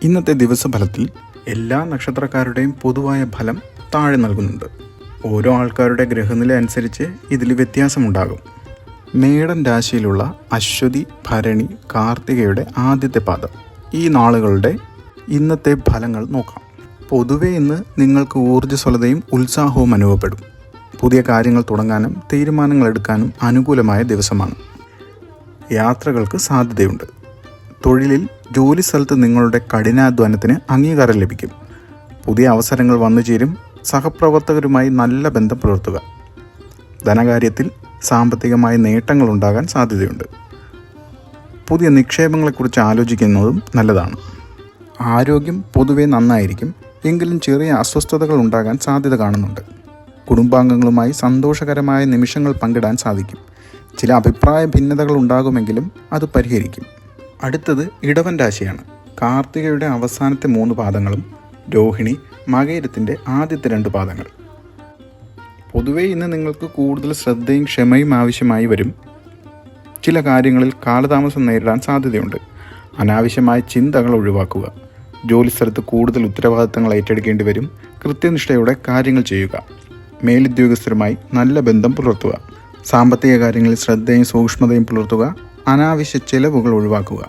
ഇന്നത്തെ ദിവസഫലത്തിൽ എല്ലാ നക്ഷത്രക്കാരുടെയും പൊതുവായ ഫലം താഴെ നൽകുന്നുണ്ട്. ഓരോ ആൾക്കാരുടെ ഗ്രഹനില അനുസരിച്ച് ഇതിൽ വ്യത്യാസമുണ്ടാകും. മേടൻ രാശിയിലുള്ള അശ്വതി, ഭരണി, കാർത്തികയുടെ ആദ്യത്തെ പാദം ഈ നാളുകളുടെ ഇന്നത്തെ ഫലങ്ങൾ നോക്കാം. പൊതുവെ ഇന്ന് നിങ്ങൾക്ക് ഊർജ്ജസ്വലതയും ഉത്സാഹവും അനുഭവപ്പെടും. പുതിയ കാര്യങ്ങൾ തുടങ്ങാനും തീരുമാനങ്ങൾ എടുക്കാനും അനുകൂലമായ ദിവസമാണ്. യാത്രകൾക്ക് സാധ്യതയുണ്ട്. തൊഴിലിൽ ജോലി സ്ഥലത്ത് നിങ്ങളുടെ കഠിനാധ്വാനത്തിന് അംഗീകാരം ലഭിക്കും. പുതിയ അവസരങ്ങൾ വന്നു ചേരും. സഹപ്രവർത്തകരുമായി നല്ല ബന്ധം പുലർത്തുക. ധനകാര്യത്തിൽ സാമ്പത്തികമായ നേട്ടങ്ങൾ ഉണ്ടാകാൻ സാധ്യതയുണ്ട്. പുതിയ നിക്ഷേപങ്ങളെക്കുറിച്ച് ആലോചിക്കുന്നതും നല്ലതാണ്. ആരോഗ്യം പൊതുവെ നന്നായിരിക്കും. എങ്കിലും ചെറിയ അസ്വസ്ഥതകൾ ഉണ്ടാകാൻ സാധ്യത കാണുന്നുണ്ട്. കുടുംബാംഗങ്ങളുമായി സന്തോഷകരമായ നിമിഷങ്ങൾ പങ്കിടാൻ സാധിക്കും. ചില അഭിപ്രായ ഭിന്നതകൾ ഉണ്ടാകുമെങ്കിലും അത് പരിഹരിക്കും. അടുത്തത് ഇടവൻ രാശിയാണ്. കാർത്തികയുടെ അവസാനത്തെ 3 പാദങ്ങളും രോഹിണി, മകയിരത്തിൻ്റെ ആദ്യത്തെ 2 പാദങ്ങൾ. പൊതുവേ ഇന്ന് നിങ്ങൾക്ക് കൂടുതൽ ശ്രദ്ധയും ക്ഷമയും ആവശ്യമായി വരും. ചില കാര്യങ്ങളിൽ കാലതാമസം നേരിടാൻ സാധ്യതയുണ്ട്. അനാവശ്യമായ ചിന്തകൾ ഒഴിവാക്കുക. ജോലിസ്ഥലത്ത് കൂടുതൽ ഉത്തരവാദിത്തങ്ങൾ ഏറ്റെടുക്കേണ്ടി വരും. കൃത്യനിഷ്ഠയോടെ കാര്യങ്ങൾ ചെയ്യുക. മേലുദ്യോഗസ്ഥരുമായി നല്ല ബന്ധം പുലർത്തുക. സാമ്പത്തിക കാര്യങ്ങളിൽ ശ്രദ്ധയും സൂക്ഷ്മതയും പുലർത്തുക. അനാവശ്യ ചെലവുകൾ ഒഴിവാക്കുക.